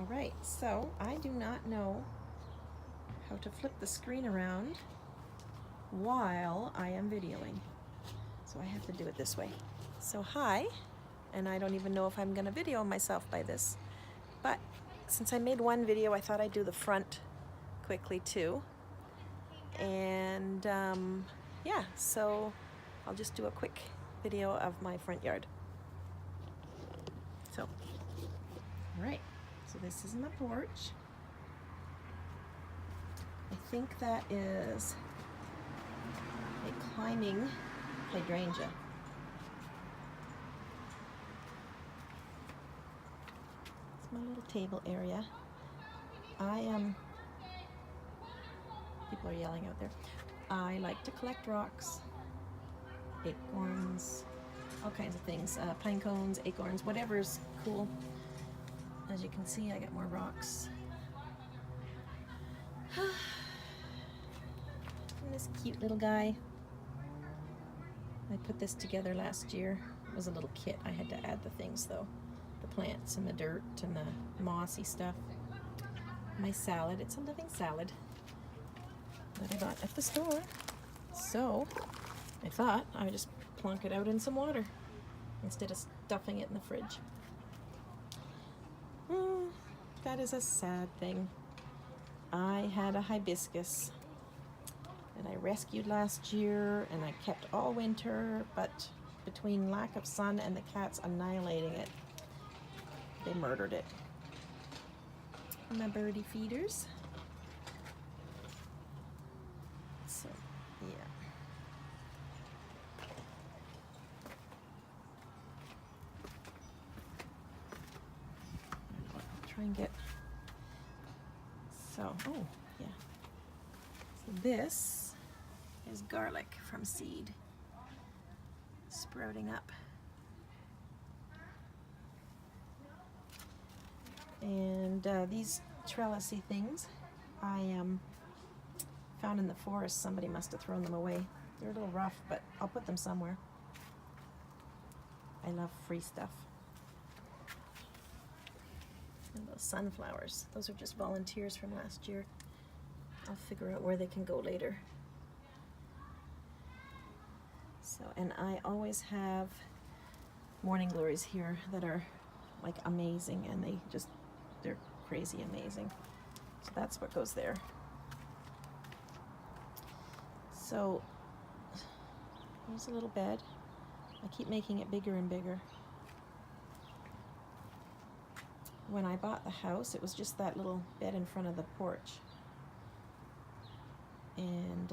Alright, so I do not know how to flip the screen around while I am videoing. So I have to do it this way. So hi, and I don't even know if I'm going to video myself by this, but since I made one video, I thought I'd do the front quickly too. And yeah, so I'll just do a quick video of my front yard. So, alright, so this is my porch. I think that is a climbing hydrangea. It's my little table area. People are yelling out there. I like to collect rocks, acorns, all kinds of things, pine cones, acorns, whatever's cool. As you can see, I got more rocks. And this cute little guy. I put this together last year. It was a little kit. I had to add the things though. The plants and the dirt and the mossy stuff. My salad, it's a living salad that I got at the store. So I thought I would just plunk it out in some water instead of stuffing it in the fridge. That is a sad thing. I had a hibiscus that I rescued last year and I kept all winter, but between lack of sun and the cats annihilating it, they murdered it. My birdie feeders. So, yeah. Try and get, so, oh, yeah. So this is garlic from seed sprouting up. And these trellisy things I found in the forest. Somebody must have thrown them away. They're a little rough, but I'll put them somewhere. I love free stuff. And those sunflowers, those are just volunteers from last year. I'll figure out where they can go later. So, and I always have morning glories here that are like amazing, and they're crazy amazing. So that's what goes there. So here's a little bed. I keep making it bigger and bigger. When I bought the house, it was just that little bed in front of the porch. And,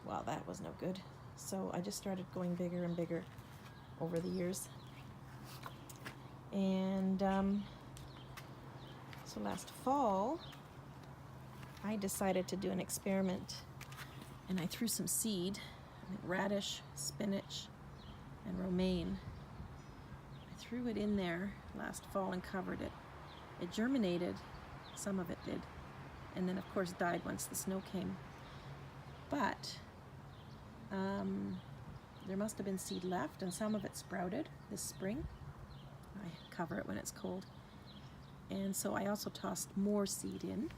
well, that was no good. So I just started going bigger and bigger over the years. And so last fall, I decided to do an experiment. And I threw some seed, radish, spinach, and romaine. I threw it in there last fall and covered it. It germinated, some of it did, and then of course died once the snow came. But there must have been seed left, and some of it sprouted this spring. I cover it when it's cold. And so I also tossed more seed in.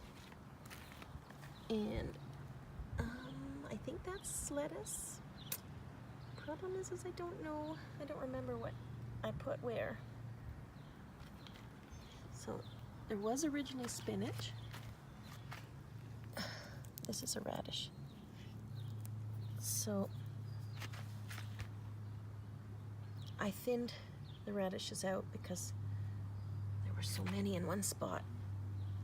And I think that's lettuce. Problem is I don't know, I don't remember what I put where. So there was originally spinach. This is a radish. So I thinned the radishes out because there were so many in one spot,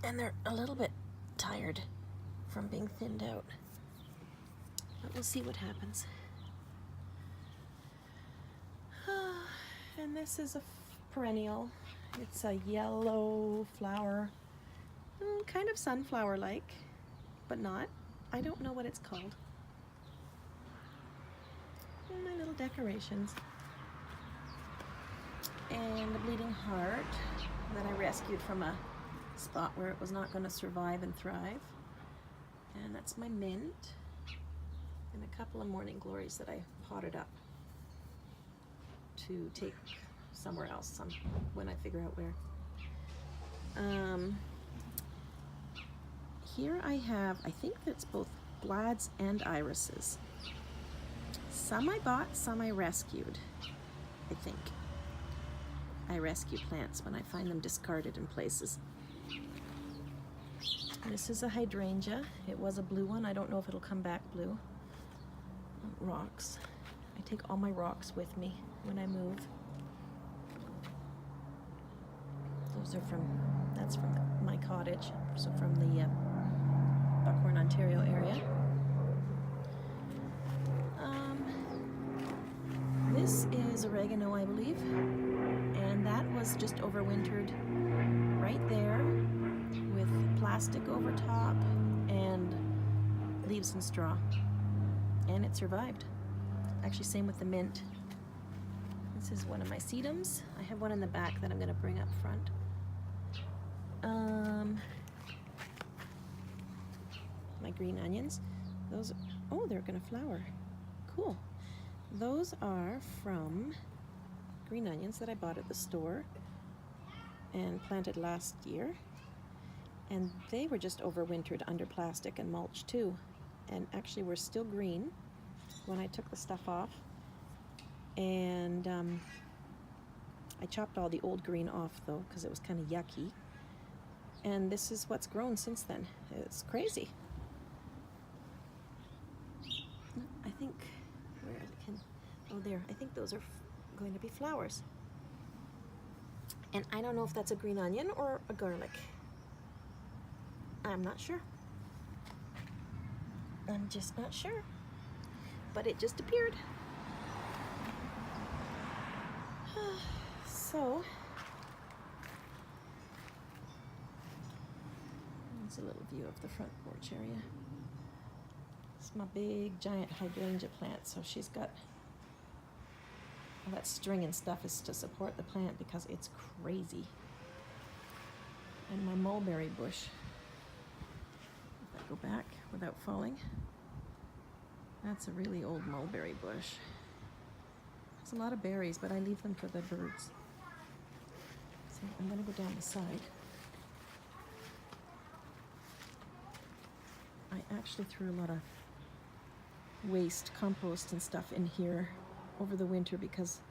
and they're a little bit tired from being thinned out. But we'll see what happens. And this is a perennial. It's a yellow flower, kind of sunflower-like, but not. I don't know what it's called. And my little decorations. And a bleeding heart that I rescued from a spot where it was not going to survive and thrive. And that's my mint. And a couple of morning glories that I potted up to take somewhere else when I figure out where. here I have, I think that's both blads and irises. Some I bought, some I rescued, I think. I rescue plants when I find them discarded in places. This is a hydrangea. It was a blue one. I don't know if it'll come back blue. Rocks. I take all my rocks with me when I move. Those are that's from my cottage, so from the Buckhorn, Ontario area. This is oregano, I believe, and that was just overwintered right there with plastic over top and leaves and straw, and it survived. Actually, same with the mint. This is one of my sedums. I have one in the back that I'm going to bring up front. My green onions. Those, oh, they're going to flower. Cool. Those are from green onions that I bought at the store and planted last year. And they were just overwintered under plastic and mulch too. And actually were still green when I took the stuff off. And I chopped all the old green off though, because it was kind of yucky. And this is what's grown since then. It's crazy. I think, where can, oh there, I think those are going to be flowers. And I don't know if that's a green onion or a garlic. I'm not sure. I'm just not sure. But it just appeared. So, here's a little view of the front porch area. It's my big giant hydrangea plant, so she's got all that string and stuff is to support the plant because it's crazy. And my mulberry bush, if I go back without falling, that's a really old mulberry bush. There's a lot of berries, but I leave them for the birds. So I'm going to go down the side. I actually threw a lot of waste compost and stuff in here over the winter because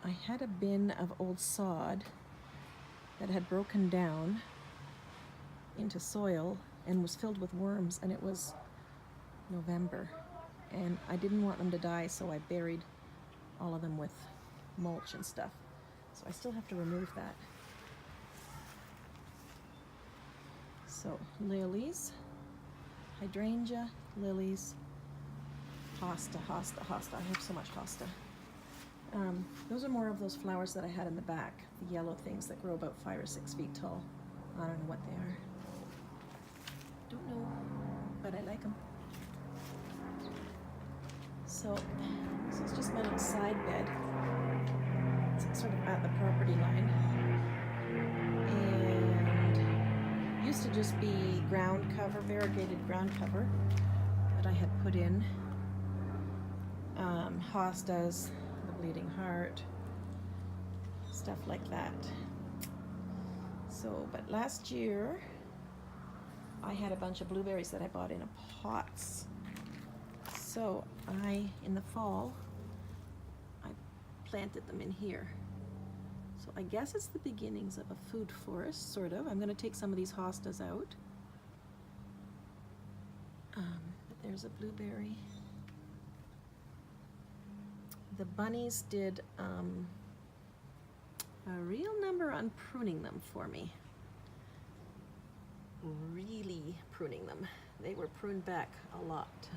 I had a bin of old sod that had broken down into soil and was filled with worms, and it was November and I didn't want them to die, so I buried all of them with mulch and stuff. So I still have to remove that. So lilies, hydrangea, lilies, hosta. I have so much hosta. Those are more of those flowers that I had in the back, the yellow things that grow about 5 or 6 feet tall. I don't know what they are. Don't know, but I like them. So this is just my little side bed. It's sort of at the property line. And used to just be ground cover, variegated ground cover that I had put in. Hostas, the bleeding heart, stuff like that. So, but last year I had a bunch of blueberries that I bought in pots. So in the fall, I planted them in here. So I guess it's the beginnings of a food forest, sort of. I'm going to take some of these hostas out. But there's a blueberry. The bunnies did a real number on pruning them for me. Really pruning them. They were pruned back a lot.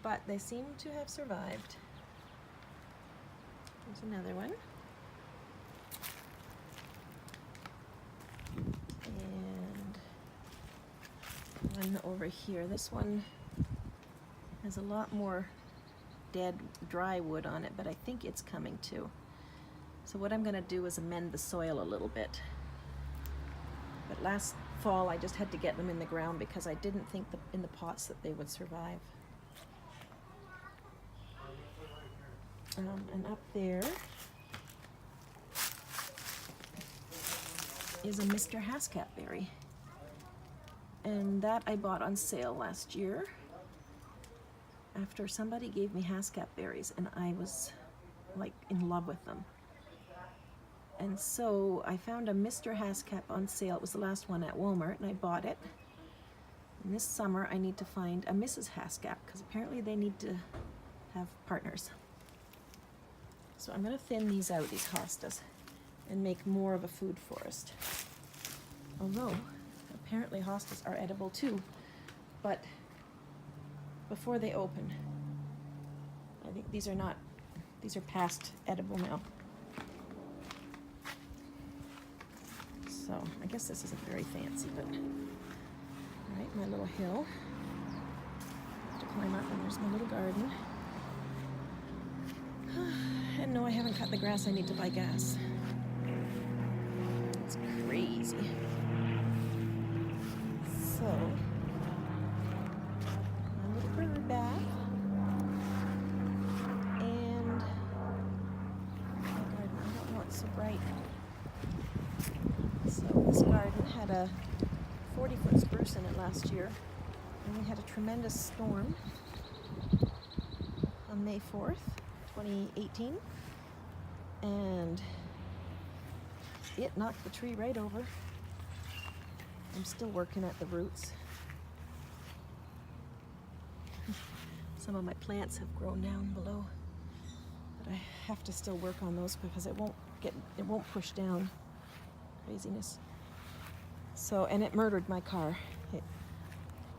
But they seem to have survived. There's another one. And one over here. This one has a lot more dead dry wood on it, but I think it's coming too. So what I'm going to do is amend the soil a little bit. But last fall I just had to get them in the ground because I didn't think in the pots that they would survive. And up there is a Mr. Hascap berry. And that I bought on sale last year after somebody gave me Haskap berries, and I was like in love with them. And so I found a Mr. Haskap on sale. It was the last one at Walmart, and I bought it. And this summer I need to find a Mrs. Haskap, because apparently they need to have partners. So I'm going to thin these out, these hostas, and make more of a food forest. Although apparently hostas are edible too, but before they open, I think these are past edible now. So I guess this isn't very fancy, but all right, my little hill. I have to climb up, and there's my little garden. And no, I haven't cut the grass. I need to buy gas. It's crazy. So, my little bird bath. And my garden. I don't know, it's so bright. So this garden had a 40-foot spruce in it last year, and we had a tremendous storm on May 4th, 2018, and it knocked the tree right over. I'm still working at the roots. Some of my plants have grown down below, but I have to still work on those because it won't push down. Craziness. So, and it murdered my car. It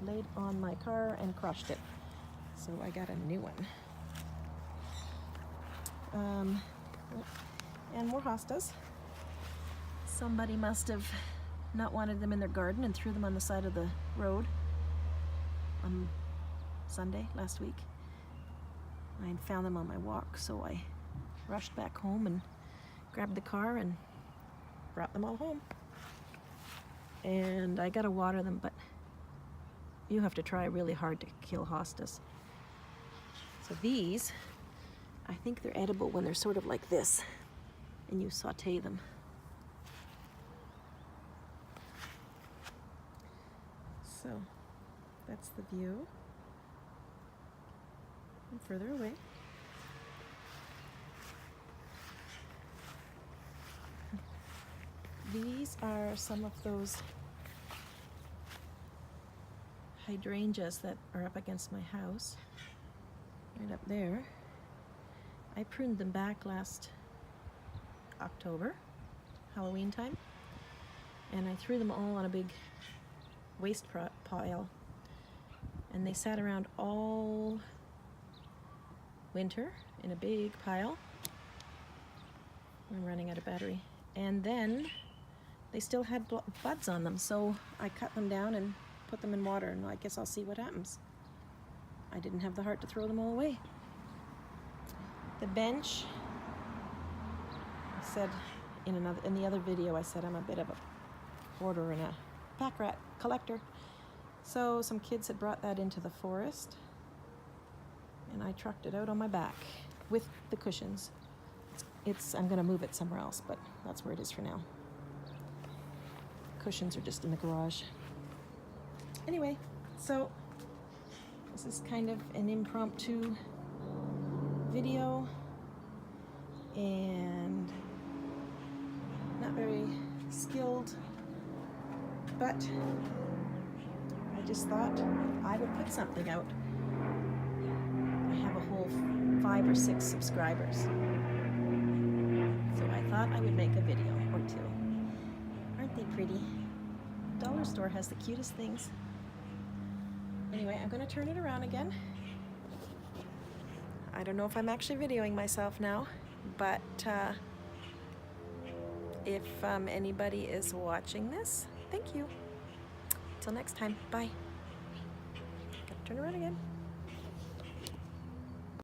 laid on my car and crushed it. So I got a new one. And more hostas. Somebody must have not wanted them in their garden and threw them on the side of the road on Sunday last week. I found them on my walk, so I rushed back home and grabbed the car and brought them all home. And I gotta water them, but you have to try really hard to kill hostas. So these, I think they're edible when they're sort of like this, and you saute them. So that's the view. And further away. These are some of those hydrangeas that are up against my house, right up there. I pruned them back last October, Halloween time, and I threw them all on a big waste pile, and they sat around all winter in a big pile. I'm running out of battery. And then they still had buds on them, so I cut them down and put them in water, and I guess I'll see what happens. I didn't have the heart to throw them all away. The bench, I said in the other video, I said I'm a bit of a hoarder and a pack rat collector. So some kids had brought that into the forest, and I trucked it out on my back with the cushions. I'm gonna move it somewhere else, but that's where it is for now. Cushions are just in the garage. Anyway, so this is kind of an impromptu video, and not very skilled, but I just thought I would put something out. I have a whole 5 or 6 subscribers, so I thought I would make a video or 2. Aren't they pretty? Dollar store has the cutest things. Anyway, I'm going to turn it around again. I don't know if I'm actually videoing myself now, but if anybody is watching this, thank you. Till next time, bye. Gotta turn around again.